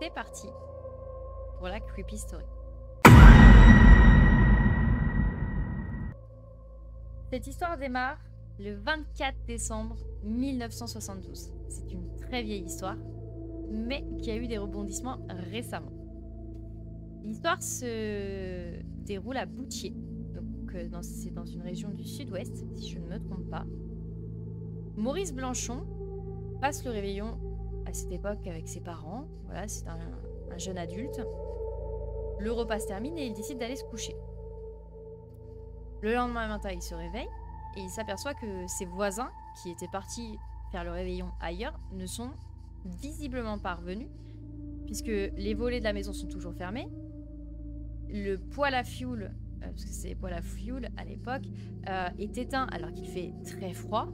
C'est parti pour la Creepy Story. Cette histoire démarre le 24 décembre 1972. C'est une très vieille histoire, mais qui a eu des rebondissements récemment. L'histoire se déroule à Boutier, donc c'est dans une région du sud-ouest, si je ne me trompe pas. Maurice Blanchon passe le réveillon à cette époque avec ses parents. Voilà, c'est un jeune adulte. Le repas se termine et il décide d'aller se coucher. Le lendemain matin, il se réveille et il s'aperçoit que ses voisins, qui étaient partis faire le réveillon ailleurs, ne sont visiblement pas revenus, puisque les volets de la maison sont toujours fermés. Le poêle à fioul, parce que c'est des poêles à fioul à l'époque, est éteint alors qu'il fait très froid.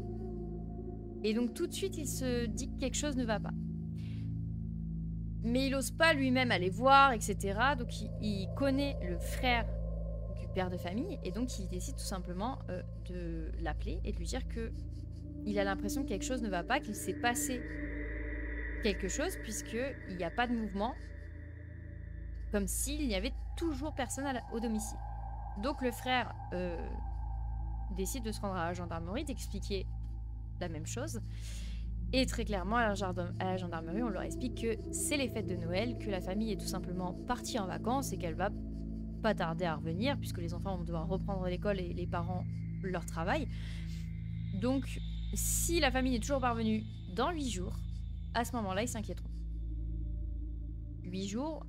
Et donc tout de suite, il se dit que quelque chose ne va pas. Mais il n'ose pas lui-même aller voir, etc. Donc il connaît le frère du père de famille et donc il décide tout simplement de l'appeler et de lui dire que il a l'impression que quelque chose ne va pas, qu'il s'est passé quelque chose puisqu'il n'y a pas de mouvement, comme s'il n'y avait toujours personne au domicile. Donc le frère décide de se rendre à la gendarmerie, d'expliquer la même chose. Et très clairement, à la gendarmerie, on leur explique que c'est les fêtes de Noël, que la famille est tout simplement partie en vacances et qu'elle va pas tarder à revenir, puisque les enfants vont devoir reprendre l'école et les parents leur travail. Donc, si la famille n'est toujours pas revenue dans 8 jours, à ce moment-là, ils s'inquiéteront. 8 jours,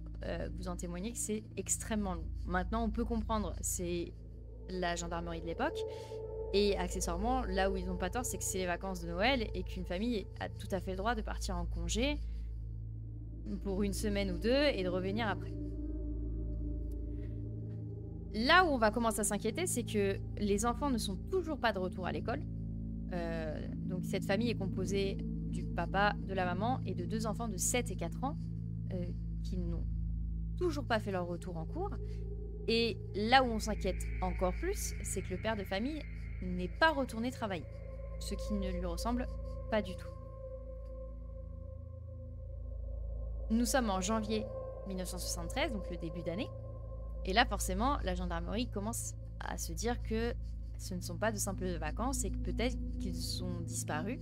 vous en témoignez que c'est extrêmement long. Maintenant, on peut comprendre, c'est la gendarmerie de l'époque. Et accessoirement, là où ils n'ont pas tort, c'est que c'est les vacances de Noël et qu'une famille a tout à fait le droit de partir en congé pour une semaine ou deux et de revenir après. Là où on va commencer à s'inquiéter, c'est que les enfants ne sont toujours pas de retour à l'école. Donc cette famille est composée du papa, de la maman et de 2 enfants de 7 et 4 ans qui n'ont toujours pas fait leur retour en cours. Et là où on s'inquiète encore plus, c'est que le père de famille n'est pas retourné travailler, ce qui ne lui ressemble pas du tout. Nous sommes en janvier 1973, donc le début d'année, et là forcément la gendarmerie commence à se dire que ce ne sont pas de simples vacances et que peut-être qu'ils ont disparu.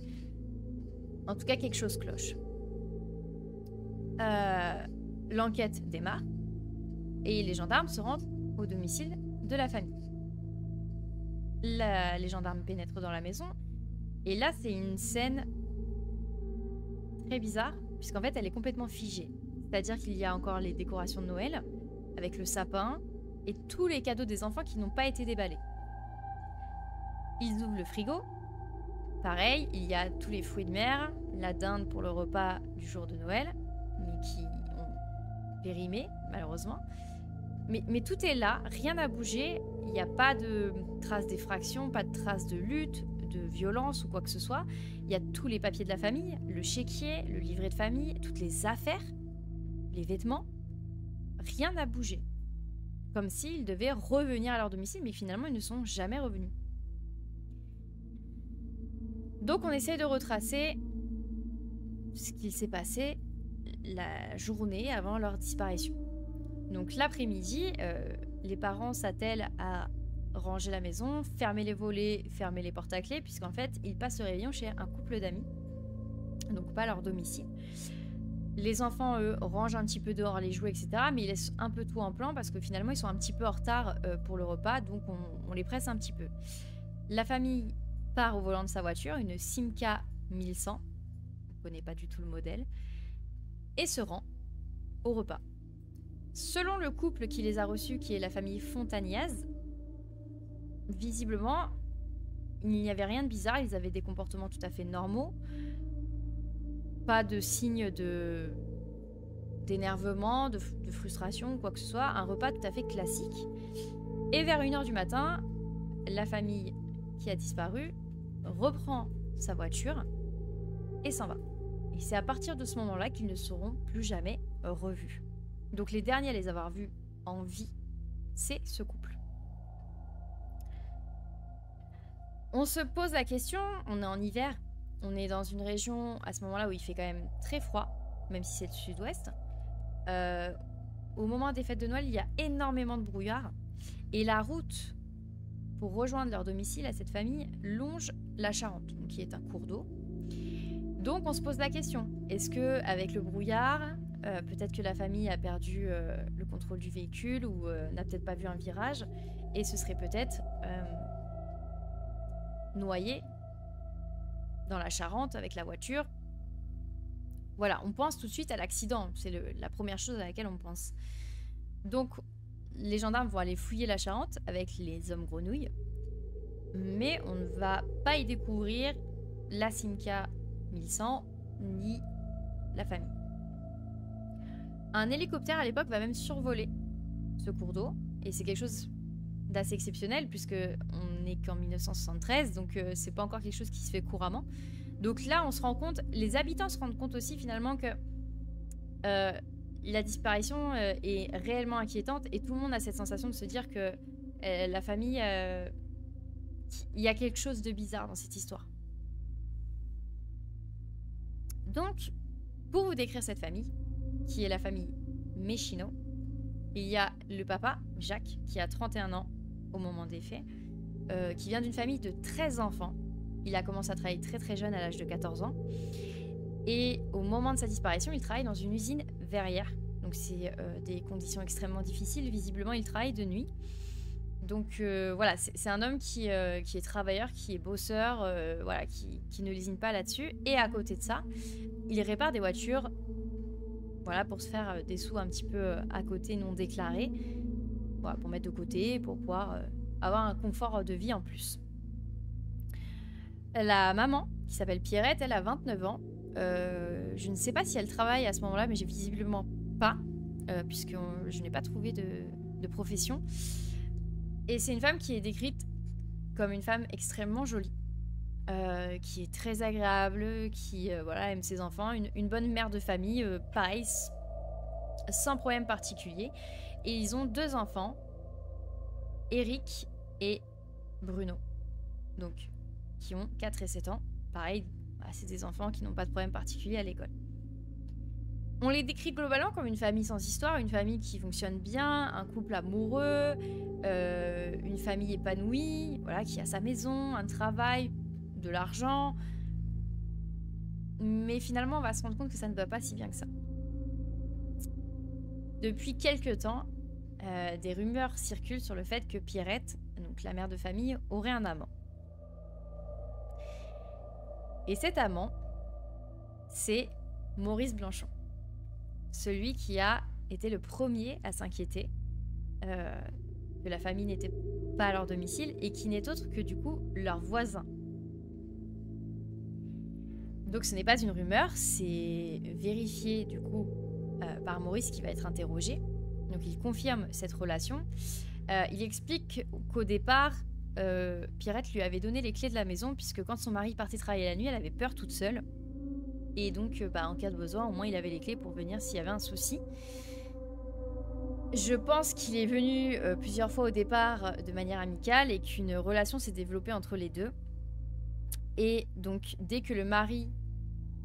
En tout cas, quelque chose cloche. L'enquête démarre et les gendarmes se rendent au domicile de la famille. Les gendarmes pénètrent dans la maison et là c'est une scène très bizarre puisqu'en fait elle est complètement figée, c'est-à-dire qu'il y a encore les décorations de Noël avec le sapin et tous les cadeaux des enfants qui n'ont pas été déballés. Ils ouvrent le frigo, pareil, il y a tous les fruits de mer, la dinde pour le repas du jour de Noël mais qui ont périmé malheureusement. Mais tout est là, rien n'a bougé, il n'y a pas de traces d'effraction, pas de traces de lutte, de violence ou quoi que ce soit. Il y a tous les papiers de la famille, le chéquier, le livret de famille, toutes les affaires, les vêtements. Rien n'a bougé. Comme s'ils devaient revenir à leur domicile, mais finalement ils ne sont jamais revenus. Donc on essaie de retracer ce qu'il s'est passé la journée avant leur disparition. Donc l'après-midi, les parents s'attellent à ranger la maison, fermer les volets, fermer les portes à clé, puisqu'en fait, ils passent le réveillon chez un couple d'amis, donc pas leur domicile. Les enfants, eux, rangent un petit peu dehors les jouets, etc., mais ils laissent un peu tout en plan, parce que finalement, ils sont un petit peu en retard pour le repas, donc on les presse un petit peu. La famille part au volant de sa voiture, une Simca 1100, on ne connaît pas du tout le modèle, et se rend au repas. Selon le couple qui les a reçus, qui est la famille Fontaniaz, visiblement, il n'y avait rien de bizarre, ils avaient des comportements tout à fait normaux, pas de signes d'énervement, de frustration ou quoi que ce soit, un repas tout à fait classique. Et vers 1h du matin, la famille qui a disparu reprend sa voiture et s'en va. Et c'est à partir de ce moment-là qu'ils ne seront plus jamais revus. Donc les derniers à les avoir vus en vie, c'est ce couple. On se pose la question, on est en hiver, on est dans une région à ce moment-là où il fait quand même très froid, même si c'est le sud-ouest. euh, au moment des fêtes de Noël, il y a énormément de brouillard. Et la route pour rejoindre leur domicile à cette famille longe la Charente, donc qui est un cours d'eau. Donc on se pose la question, est-ce que avec le brouillard, peut-être que la famille a perdu le contrôle du véhicule ou n'a peut-être pas vu un virage et ce serait peut-être noyé dans la Charente avec la voiture. Voilà, on pense tout de suite à l'accident, c'est la première chose à laquelle on pense. Donc les gendarmes vont aller fouiller la Charente avec les hommes grenouilles, mais on ne va pas y découvrir la Simca 1100 ni la famille. Un hélicoptère à l'époque va même survoler ce cours d'eau et c'est quelque chose d'assez exceptionnel puisque on n'est qu'en 1973, donc c'est pas encore quelque chose qui se fait couramment. Donc là on se rend compte, les habitants se rendent compte aussi finalement que la disparition est réellement inquiétante et tout le monde a cette sensation de se dire que la famille, il y a quelque chose de bizarre dans cette histoire. Donc, pour vous décrire cette famille, qui est la famille Mechino, il y a le papa, Jacques, qui a 31 ans au moment des faits, qui vient d'une famille de 13 enfants. Il a commencé à travailler très très jeune à l'âge de 14 ans. Et au moment de sa disparition, il travaille dans une usine verrière. Donc c'est des conditions extrêmement difficiles. Visiblement, il travaille de nuit. Donc voilà, c'est un homme qui est travailleur, qui est bosseur, voilà, qui ne lésine pas là-dessus. Et à côté de ça, il répare des voitures, voilà, pour se faire des sous un petit peu à côté non déclarés, voilà, pour mettre de côté, pour pouvoir avoir un confort de vie en plus. La maman, qui s'appelle Pierrette, elle a 29 ans. Je ne sais pas si elle travaille à ce moment-là, mais j'ai visiblement pas, puisque je n'ai pas trouvé de profession. Et c'est une femme qui est décrite comme une femme extrêmement jolie, qui est très agréable, qui voilà, aime ses enfants, une bonne mère de famille, pareil, sans problème particulier. Et ils ont 2 enfants, Eric et Bruno, donc qui ont 4 et 7 ans. Pareil, c'est des enfants qui n'ont pas de problème particulier à l'école. On les décrit globalement comme une famille sans histoire, une famille qui fonctionne bien, un couple amoureux, une famille épanouie, voilà, qui a sa maison, un travail, de l'argent. Mais finalement, on va se rendre compte que ça ne va pas si bien que ça. Depuis quelques temps, des rumeurs circulent sur le fait que Pierrette, donc la mère de famille, aurait un amant. Et cet amant, c'est Maurice Blanchon. Celui qui a été le premier à s'inquiéter que la famille n'était pas à leur domicile et qui n'est autre que du coup leur voisin. Donc ce n'est pas une rumeur, c'est vérifié du coup par Maurice qui va être interrogé. Donc il confirme cette relation. Il explique qu'au départ, Pierrette lui avait donné les clés de la maison puisque quand son mari partait travailler la nuit, elle avait peur toute seule. Et donc, en cas de besoin, au moins, il avait les clés pour venir s'il y avait un souci. Je pense qu'il est venu plusieurs fois au départ de manière amicale et qu'une relation s'est développée entre les deux. Et donc, dès que le mari,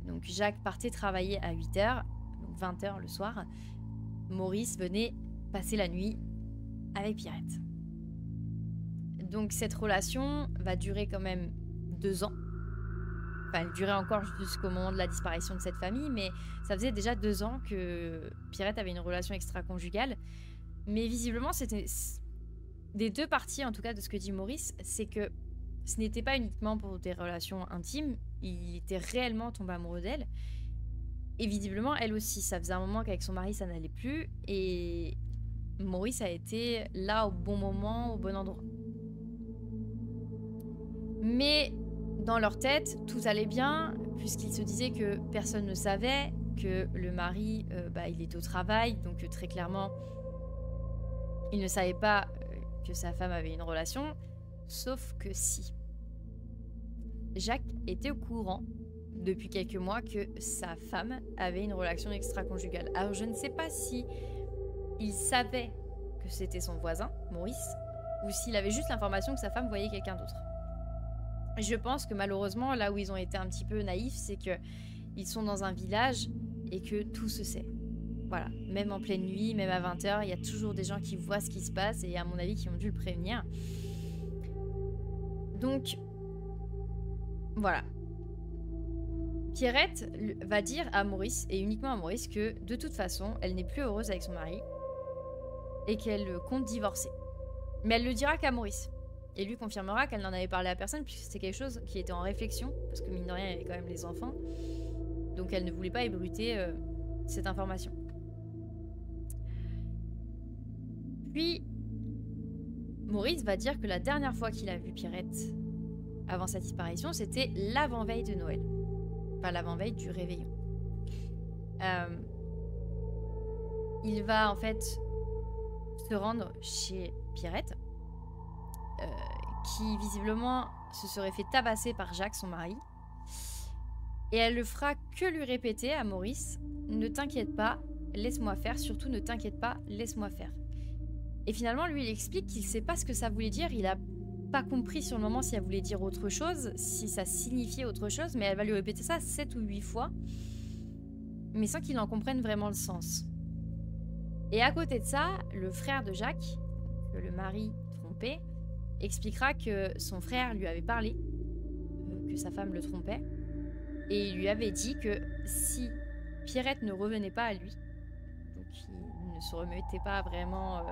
donc Jacques, partait travailler à 8h, donc 20h le soir, Maurice venait passer la nuit avec Pierrette. Donc, cette relation va durer quand même 2 ans. Enfin, elle durait encore jusqu'au moment de la disparition de cette famille, mais ça faisait déjà 2 ans que Pierrette avait une relation extra-conjugale. Mais visiblement, c'était des 2 parties, en tout cas de ce que dit Maurice, c'est que ce n'était pas uniquement pour des relations intimes, il était réellement tombé amoureux d'elle. Et visiblement, elle aussi, ça faisait un moment qu'avec son mari, ça n'allait plus, et Maurice a été là au bon moment, au bon endroit. Mais dans leur tête, tout allait bien, puisqu'ils se disaient que personne ne savait, que le mari, il était au travail, donc très clairement, il ne savait pas que sa femme avait une relation, sauf que si. Jacques était au courant, depuis quelques mois, que sa femme avait une relation extra-conjugale. Alors je ne sais pas si il savait que c'était son voisin, Maurice, ou s'il avait juste l'information que sa femme voyait quelqu'un d'autre. Je pense que malheureusement, là où ils ont été un petit peu naïfs, c'est qu'ils sont dans un village et que tout se sait. Voilà, même en pleine nuit, même à 20 h, il y a toujours des gens qui voient ce qui se passe et à mon avis qui ont dû le prévenir. Donc, voilà. Pierrette va dire à Maurice, et uniquement à Maurice, que de toute façon, elle n'est plus heureuse avec son mari et qu'elle compte divorcer. Mais elle le dira qu'à Maurice. Et lui confirmera qu'elle n'en avait parlé à personne puisque c'était quelque chose qui était en réflexion, parce que mine de rien, il y avait quand même les enfants. Donc elle ne voulait pas ébruiter cette information. Puis, Maurice va dire que la dernière fois qu'il a vu Pierrette avant sa disparition, c'était l'avant-veille de Noël. Enfin, l'avant-veille du réveillon. Il va en fait se rendre chez Pierrette, qui visiblement se serait fait tabasser par Jacques, son mari. Et elle le fera que lui répéter à Maurice, ne t'inquiète pas, laisse-moi faire, surtout ne t'inquiète pas, laisse-moi faire. Et finalement, lui, il explique qu'il ne sait pas ce que ça voulait dire, il a pas compris sur le moment si elle voulait dire autre chose, si ça signifiait autre chose, mais elle va lui répéter ça 7 ou 8 fois, mais sans qu'il en comprenne vraiment le sens. Et à côté de ça, le frère de Jacques, que le mari trompé, expliquera que son frère lui avait parlé, que sa femme le trompait, et il lui avait dit que si Pierrette ne revenait pas à lui, donc ils ne se remettaient pas vraiment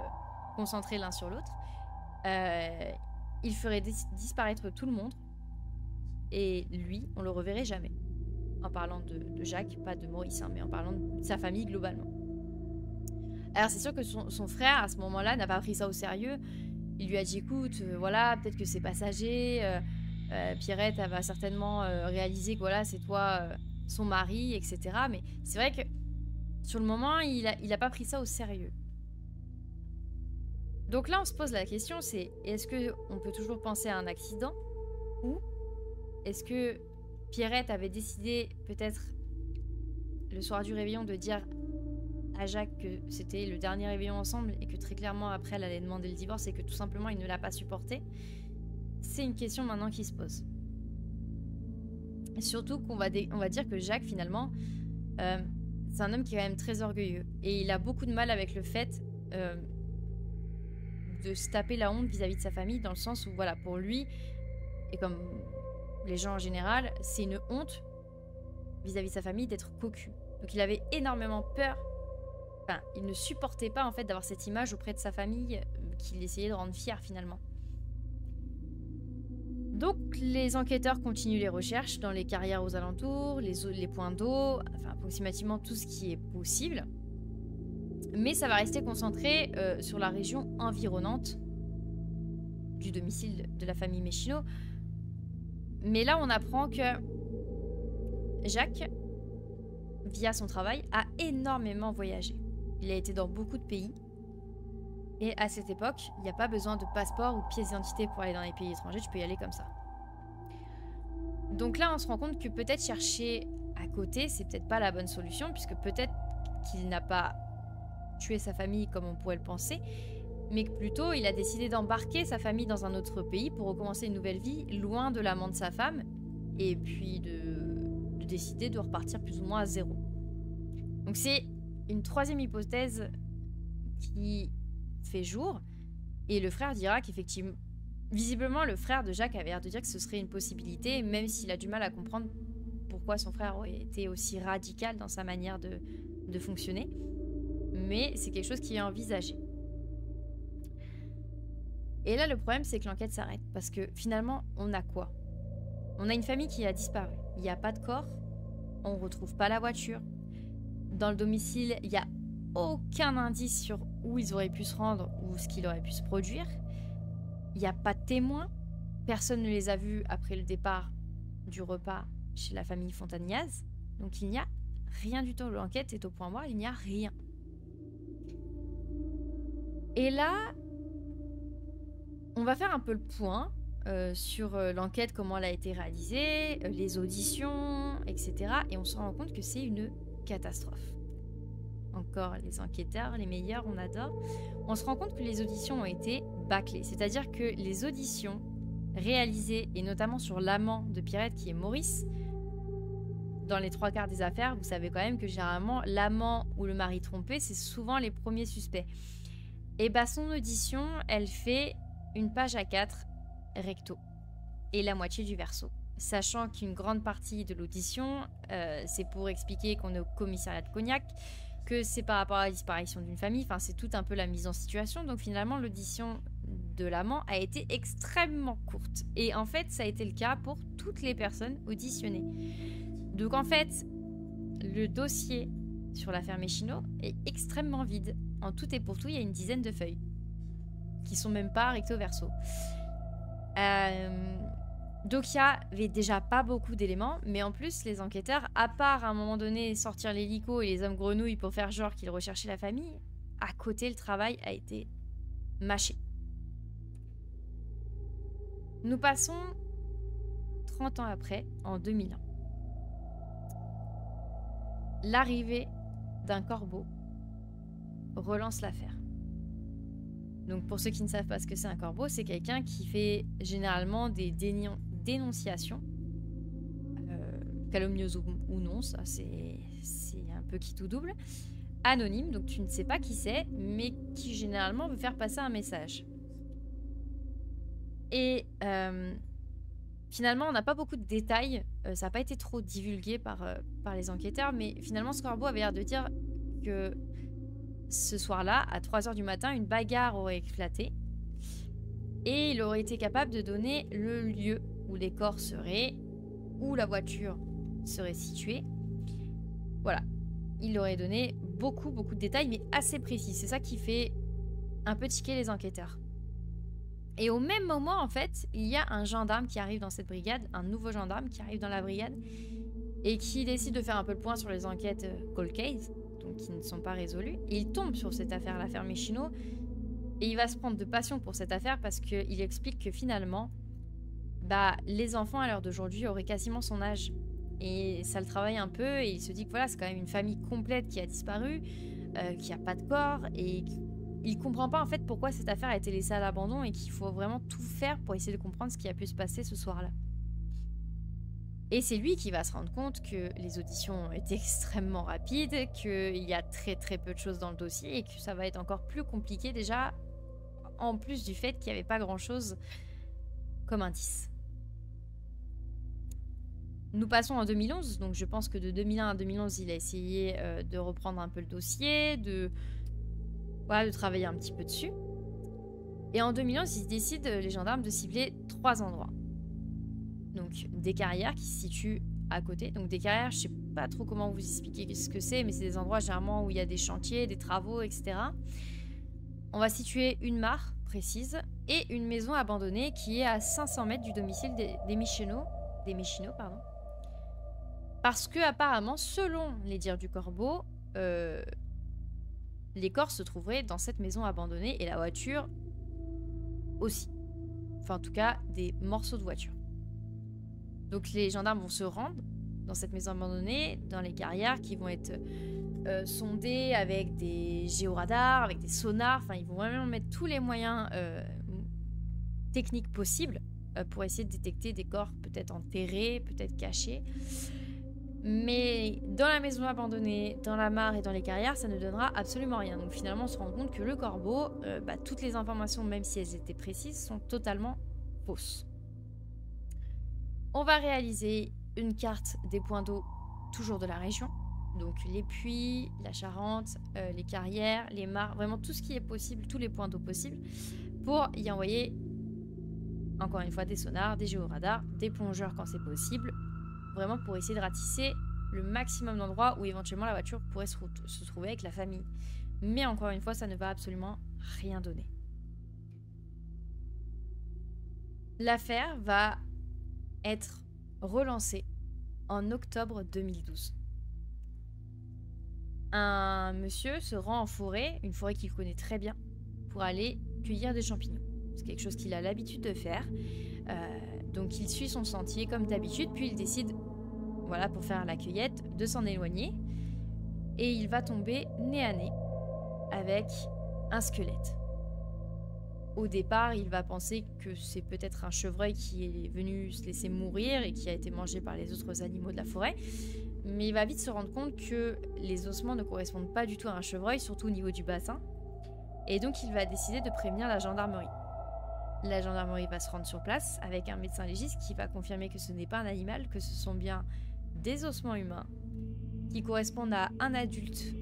concentrés l'un sur l'autre, il ferait disparaître tout le monde, et lui, on le reverrait jamais. En parlant de Jacques, pas de Maurice, hein, mais en parlant de sa famille globalement. Alors c'est sûr que son frère, à ce moment-là, n'a pas pris ça au sérieux. Il lui a dit, écoute, voilà, peut-être que c'est passager, Pierrette, elle va certainement réaliser que voilà, c'est toi son mari, etc. Mais c'est vrai que sur le moment, il a pas pris ça au sérieux. Donc là, on se pose la question, c'est est-ce qu'on peut toujours penser à un accident, ou est-ce que Pierrette avait décidé peut-être le soir du réveillon de dire à Jacques que c'était le dernier réveillon ensemble et que très clairement après elle allait demander le divorce et que tout simplement il ne l'a pas supporté? C'est une question maintenant qui se pose. Et surtout qu'on va dire que Jacques finalement c'est un homme qui est quand même très orgueilleux et il a beaucoup de mal avec le fait de se taper la honte vis-à-vis de sa famille, dans le sens où voilà, pour lui et comme les gens en général, c'est une honte vis-à-vis de sa famille d'être cocu. Donc il avait énormément peur. Enfin, il ne supportait pas en fait d'avoir cette image auprès de sa famille qu'il essayait de rendre fière finalement. Donc les enquêteurs continuent les recherches dans les carrières aux alentours, les points d'eau, enfin approximativement tout ce qui est possible. Mais ça va rester concentré sur la région environnante du domicile de la famille Meschino. Mais là, on apprend que Jacques, via son travail, a énormément voyagé. Il a été dans beaucoup de pays. Et à cette époque, il n'y a pas besoin de passeport ou de pièce d'identité pour aller dans les pays étrangers. Tu peux y aller comme ça. Donc là, on se rend compte que peut-être chercher à côté, c'est peut-être pas la bonne solution, puisque peut-être qu'il n'a pas tué sa famille comme on pourrait le penser, mais que plutôt il a décidé d'embarquer sa famille dans un autre pays pour recommencer une nouvelle vie loin de l'amant de sa femme, et puis de décider de repartir plus ou moins à zéro. Donc c'est une troisième hypothèse qui fait jour, et le frère dira qu'effectivement, visiblement le frère de Jacques avait l'air de dire que ce serait une possibilité, même s'il a du mal à comprendre pourquoi son frère aurait été aussi radical dans sa manière de fonctionner. Mais c'est quelque chose qui est envisagé. Et là, le problème, c'est que l'enquête s'arrête. Parce que finalement, on a quoi? On a une famille qui a disparu. Il n'y a pas de corps. On ne retrouve pas la voiture. Dans le domicile, il n'y a aucun indice sur où ils auraient pu se rendre ou ce qu'il aurait pu se produire. Il n'y a pas de témoins. Personne ne les a vus après le départ du repas chez la famille Fontagnaz. Donc il n'y a rien du tout. L'enquête est au point mort. Il n'y a rien. Et là, on va faire un peu le point sur l'enquête, comment elle a été réalisée, les auditions, etc. Et on se rend compte que c'est une catastrophe. Encore les enquêteurs, les meilleurs, on adore. On se rend compte que les auditions ont été bâclées. C'est-à-dire que les auditions réalisées, et notamment sur l'amant de Pierrette, qui est Maurice, dans les 3 quarts des affaires, vous savez quand même que généralement, l'amant ou le mari trompé, c'est souvent les premiers suspects. Et bah son audition, elle fait une page A4 recto et la moitié du verso. Sachant qu'une grande partie de l'audition, c'est pour expliquer qu'on est au commissariat de Cognac, que c'est par rapport à la disparition d'une famille, enfin c'est tout un peu la mise en situation. Donc finalement, l'audition de l'amant a été extrêmement courte. Et en fait, ça a été le cas pour toutes les personnes auditionnées. Donc en fait, le dossier sur l'affaire Méchineau est extrêmement vide. En tout et pour tout, il y a une dizaine de feuilles qui sont même pas recto verso. Donc il y avait déjà pas beaucoup d'éléments, mais en plus les enquêteurs, à part à un moment donné sortir l'hélico et les hommes grenouilles pour faire genre qu'ils recherchaient la famille, à côté le travail a été mâché. Nous passons 30 ans après, en 2001. L'arrivée d'un corbeau relance l'affaire. Donc pour ceux qui ne savent pas ce que c'est un corbeau, c'est quelqu'un qui fait généralement des dénonciations, calomnieuses ou non, ça c'est un peu qui tout double, anonyme, donc tu ne sais pas qui c'est, mais qui généralement veut faire passer un message. Et finalement, on n'a pas beaucoup de détails, ça n'a pas été trop divulgué par les enquêteurs, mais finalement ce corbeau avait l'air de dire que ce soir-là, à 3 h du matin, une bagarre aurait éclaté et il aurait été capable de donner le lieu où les corps seraient, où la voiture serait située. Voilà. Il aurait donné beaucoup de détails, mais assez précis. C'est ça qui fait un peu tiquer les enquêteurs. Et au même moment, en fait, il y a un gendarme qui arrive dans cette brigade, un nouveau gendarme qui arrive dans la brigade et qui décide de faire un peu le point sur les enquêtes cold case, donc qui ne sont pas résolues. Et il tombe sur cette affaire, l'affaire Méchineau, et il va se prendre de passion pour cette affaire parce qu'il explique que finalement, les enfants à l'heure d'aujourd'hui auraient quasiment son âge. Et ça le travaille un peu et il se dit que voilà, c'est quand même une famille complète qui a disparu, qui n'a pas de corps, et il comprend pas en fait pourquoi cette affaire a été laissée à l'abandon et qu'il faut vraiment tout faire pour essayer de comprendre ce qui a pu se passer ce soir-là. Et c'est lui qui va se rendre compte que les auditions ont été extrêmement rapides, qu'il y a très peu de choses dans le dossier et que ça va être encore plus compliqué déjà, en plus du fait qu'il n'y avait pas grand-chose comme indice. Nous passons en 2011, donc je pense que de 2001 à 2011, il a essayé de reprendre un peu le dossier, de travailler un petit peu dessus. Et en 2011, ils décident, les gendarmes, de cibler 3 endroits. Donc des carrières qui se situent à côté. Donc des carrières, je sais pas trop comment vous expliquer ce que c'est, mais c'est des endroits généralement où il y a des chantiers, des travaux, etc. On va situer une mare précise et une maison abandonnée qui est à 500 mètres du domicile des Méchineau, parce que apparemment, selon les dires du corbeau, les corps se trouveraient dans cette maison abandonnée et la voiture aussi. Enfin, en tout cas, des morceaux de voiture. Donc les gendarmes vont se rendre dans cette maison abandonnée, dans les carrières qui vont être sondées avec des géoradars, avec des sonars. Enfin, ils vont vraiment mettre tous les moyens techniques possibles pour essayer de détecter des corps peut-être enterrés, peut-être cachés. Mais dans la maison abandonnée, dans la mare et dans les carrières, ça ne donnera absolument rien. Donc finalement, on se rend compte que le corbeau, toutes les informations, même si elles étaient précises, sont totalement fausses. On va réaliser une carte des points d'eau, toujours de la région. Donc les puits, la Charente, les carrières, les mares, vraiment tout ce qui est possible, tous les points d'eau possibles, pour y envoyer, encore une fois, des sonars, des géoradars, des plongeurs quand c'est possible, vraiment pour essayer de ratisser le maximum d'endroits où éventuellement la voiture pourrait se trouver avec la famille. Mais encore une fois, ça ne va absolument rien donner. L'affaire va être relancée en octobre 2012. Un monsieur se rend en forêt, une forêt qu'il connaît très bien, pour aller cueillir des champignons. C'est quelque chose qu'il a l'habitude de faire. Donc il suit son sentier comme d'habitude, puis il décide, voilà, pour faire la cueillette, de s'en éloigner. Et il va tomber nez à nez avec un squelette. Au départ, il va penser que c'est peut-être un chevreuil qui est venu se laisser mourir et qui a été mangé par les autres animaux de la forêt. Mais il va vite se rendre compte que les ossements ne correspondent pas du tout à un chevreuil, surtout au niveau du bassin. Et donc il va décider de prévenir la gendarmerie. La gendarmerie va se rendre sur place avec un médecin légiste qui va confirmer que ce n'est pas un animal, que ce sont bien des ossements humains qui correspondent à un adulte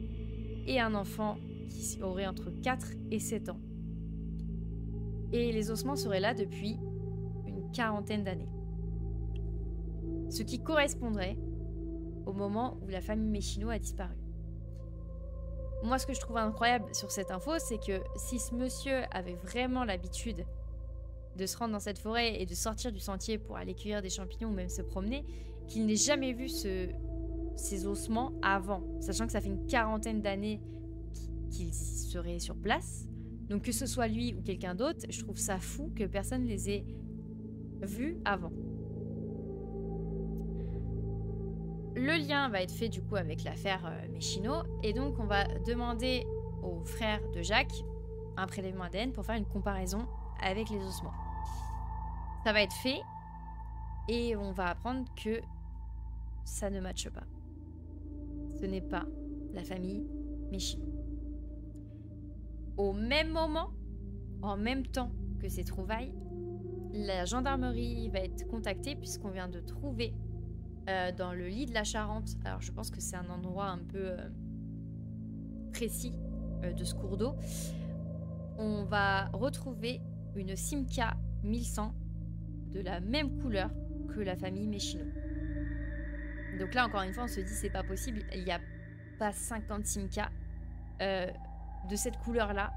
et un enfant qui aurait entre 4 et 7 ans. Et les ossements seraient là depuis une quarantaine d'années. Ce qui correspondrait au moment où la famille Meshino a disparu. Moi, ce que je trouve incroyable sur cette info, c'est que si ce monsieur avait vraiment l'habitude de se rendre dans cette forêt et de sortir du sentier pour aller cueillir des champignons ou même se promener, qu'il n'ait jamais vu ces ossements avant, sachant que ça fait une quarantaine d'années qu'il serait sur place. Donc que ce soit lui ou quelqu'un d'autre, je trouve ça fou que personne ne les ait vus avant. Le lien va être fait du coup avec l'affaire Meshino et donc on va demander au frère de Jacques un prélèvement ADN pour faire une comparaison avec les ossements. Ça va être fait et on va apprendre que ça ne matche pas. Ce n'est pas la famille Meshino. Au même moment, en même temps que ces trouvailles, la gendarmerie va être contactée puisqu'on vient de trouver dans le lit de la Charente. Alors je pense que c'est un endroit un peu précis de ce cours d'eau. On va retrouver une Simca 1100 de la même couleur que la famille Meshino. Donc là encore une fois on se dit c'est pas possible, il n'y a pas 50 Simca de cette couleur là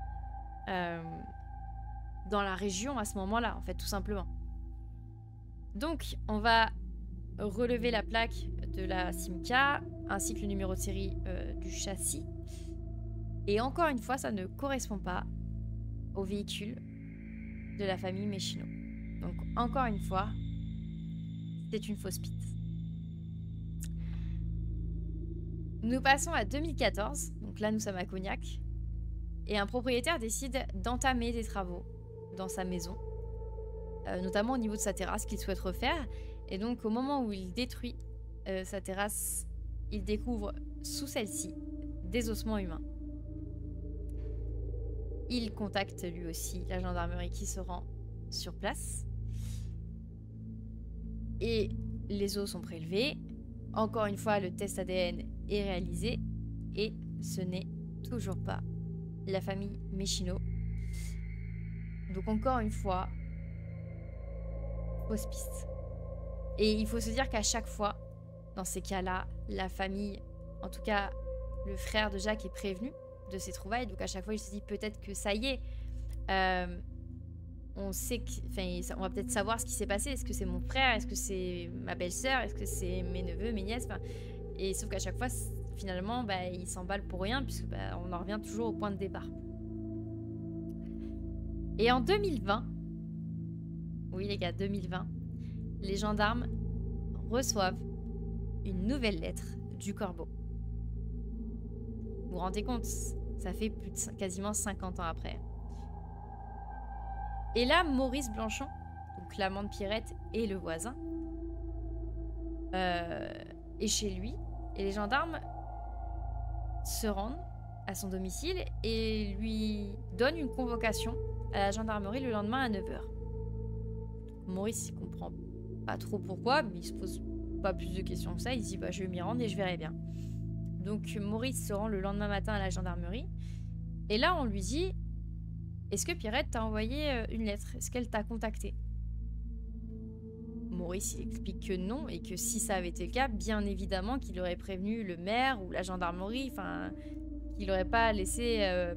dans la région à ce moment là en fait tout simplement. Donc on va relever la plaque de la Simca ainsi que le numéro de série du châssis et encore une fois ça ne correspond pas au véhicule de la famille Meshino. Donc encore une fois c'est une fausse piste. Nous passons à 2014, donc là nous sommes à Cognac et un propriétaire décide d'entamer des travaux dans sa maison, notamment au niveau de sa terrasse qu'il souhaite refaire. Et donc au moment où il détruit sa terrasse, il découvre sous celle-ci des ossements humains. Il contacte lui aussi la gendarmerie qui se rend sur place. Et les os sont prélevés. Encore une fois, le test ADN est réalisé. Et ce n'est toujours pas la famille Meshino. Donc encore une fois, fausse piste. Et il faut se dire qu'à chaque fois, dans ces cas-là, la famille, en tout cas le frère de Jacques est prévenu de ces trouvailles. Donc à chaque fois, il se dit peut-être que ça y est, on sait que, on va peut-être savoir ce qui s'est passé. Est-ce que c'est mon frère? Est-ce que c'est ma belle-sœur? Est-ce que c'est mes neveux, mes nièces? Et sauf qu'à chaque fois, finalement, il s'emballe pour rien puisque on en revient toujours au point de départ. Et en 2020, oui les gars, 2020, les gendarmes reçoivent une nouvelle lettre du corbeau. Vous vous rendez compte, ça fait plus de quasiment 50 ans après. Et là, Maurice Blanchon, donc l'amant de Pierrette et le voisin, est chez lui. Et les gendarmes se rendent à son domicile et lui donnent une convocation à la gendarmerie le lendemain à 9 h. Maurice il comprend pas trop pourquoi, mais il se pose pas plus de questions que ça. Il se dit je vais m'y rendre et je verrai bien. Donc Maurice se rend le lendemain matin à la gendarmerie et là on lui dit: est-ce que Pierrette t'a envoyé une lettre? Est-ce qu'elle t'a contacté? Maurice il explique que non et que si ça avait été le cas, bien évidemment qu'il aurait prévenu le maire ou la gendarmerie, qu'il n'aurait pas laissé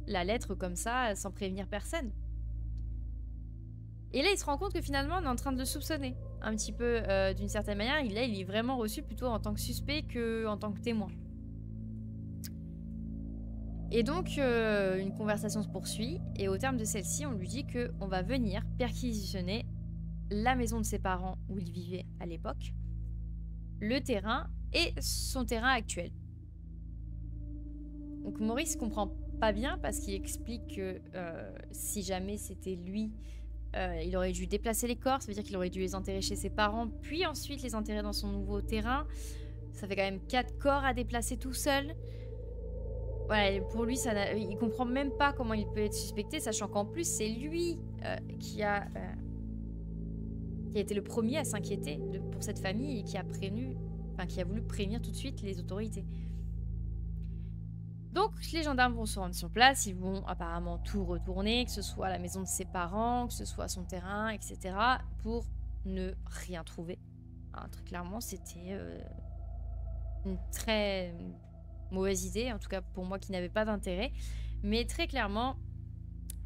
la lettre comme ça sans prévenir personne. Et là il se rend compte que finalement on est en train de le soupçonner un petit peu d'une certaine manière. Il est vraiment reçu plutôt en tant que suspect qu'en tant que témoin. Et donc une conversation se poursuit et au terme de celle-ci on lui dit qu'on va venir perquisitionner la maison de ses parents où il vivait à l'époque, le terrain et son terrain actuel. Donc Maurice comprend pas bien parce qu'il explique que si jamais c'était lui, il aurait dû déplacer les corps, ça veut dire qu'il aurait dû les enterrer chez ses parents, puis ensuite les enterrer dans son nouveau terrain. Ça fait quand même 4 corps à déplacer tout seul. Voilà, et pour lui, il comprend même pas comment il peut être suspecté, sachant qu'en plus, c'est lui qui a été le premier à s'inquiéter pour cette famille et qui a qui a voulu prévenir tout de suite les autorités. Donc, les gendarmes vont se rendre sur place, ils vont apparemment tout retourner, que ce soit la maison de ses parents, que ce soit son terrain, etc., pour ne rien trouver. Hein, très clairement, c'était une très mauvaise idée, en tout cas pour moi qui n'avait pas d'intérêt. Mais très clairement,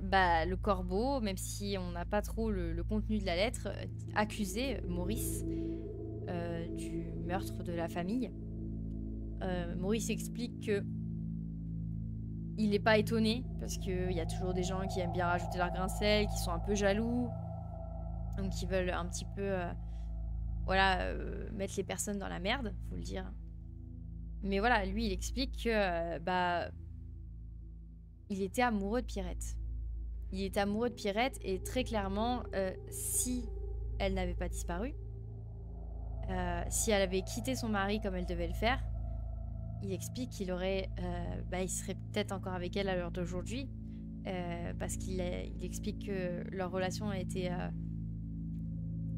le corbeau, même si on n'a pas trop le contenu de la lettre, accusait Maurice du meurtre de la famille. Maurice explique que il n'est pas étonné, parce qu'il y a toujours des gens qui aiment bien rajouter leur grain de sel, qui sont un peu jaloux, donc qui veulent un petit peu mettre les personnes dans la merde, faut le dire. Mais voilà, lui, il explique que il était amoureux de Pierrette. Il était amoureux de Pierrette, et très clairement, si elle n'avait pas disparu, si elle avait quitté son mari comme elle devait le faire, il explique qu'il il serait peut-être encore avec elle à l'heure d'aujourd'hui, parce qu'il explique que leur relation a été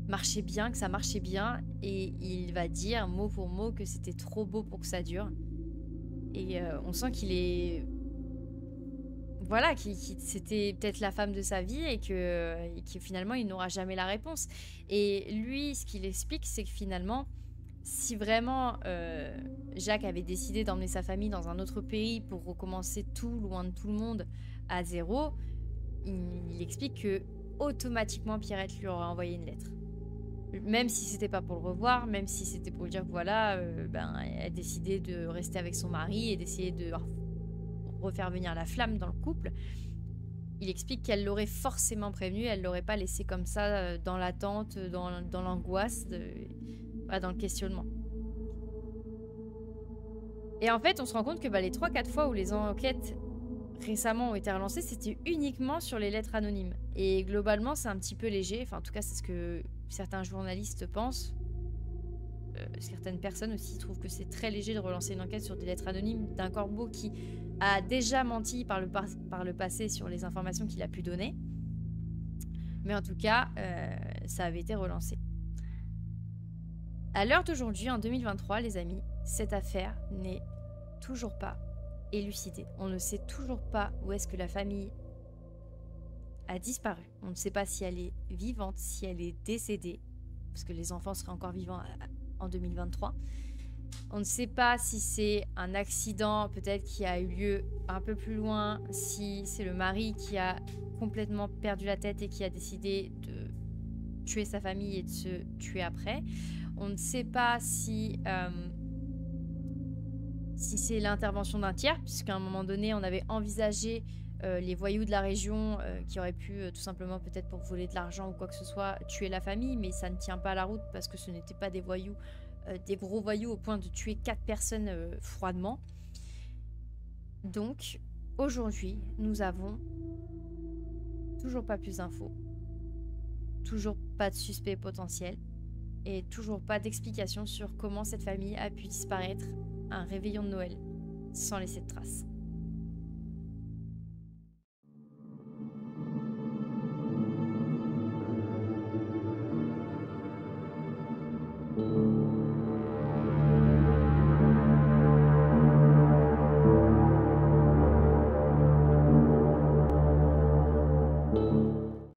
marchait bien, que ça marchait bien, et il va dire mot pour mot que c'était trop beau pour que ça dure. Et on sent qu'il est c'était peut-être la femme de sa vie et que finalement il n'aura jamais la réponse. Et lui, ce qu'il explique, c'est que finalement, si vraiment Jacques avait décidé d'emmener sa famille dans un autre pays pour recommencer tout, loin de tout le monde, à zéro, il explique que automatiquement Pierrette lui aurait envoyé une lettre. Même si c'était pas pour le revoir, même si c'était pour lui dire que elle a décidé de rester avec son mari et d'essayer de refaire venir la flamme dans le couple, il explique qu'elle l'aurait forcément prévenu, elle l'aurait pas laissé comme ça dans l'attente, dans l'angoisse, dans le questionnement. Et en fait, on se rend compte que les 3-4 fois où les enquêtes récemment ont été relancées, c'était uniquement sur les lettres anonymes. Et globalement, c'est un petit peu léger, enfin en tout cas c'est ce que certains journalistes pensent. Certaines personnes aussi trouvent que c'est très léger de relancer une enquête sur des lettres anonymes d'un corbeau qui a déjà menti par le passé sur les informations qu'il a pu donner. Mais en tout cas, ça avait été relancé. À l'heure d'aujourd'hui, en 2023, les amis, cette affaire n'est toujours pas élucidée. On ne sait toujours pas où est-ce que la famille a disparu. On ne sait pas si elle est vivante, si elle est décédée, parce que les enfants seraient encore vivants en 2023. On ne sait pas si c'est un accident peut-être qui a eu lieu un peu plus loin, si c'est le mari qui a complètement perdu la tête et qui a décidé de tuer sa famille et de se tuer après. On ne sait pas si c'est l'intervention d'un tiers, puisqu'à un moment donné, on avait envisagé les voyous de la région qui auraient pu tout simplement, peut-être pour voler de l'argent ou quoi que ce soit, tuer la famille, mais ça ne tient pas la route parce que ce n'étaient pas des voyous, des gros voyous au point de tuer 4 personnes froidement. Donc, aujourd'hui, nous avons toujours pas plus d'infos, toujours pas de suspect potentiel et toujours pas d'explication sur comment cette famille a pu disparaître à un réveillon de Noël sans laisser de traces.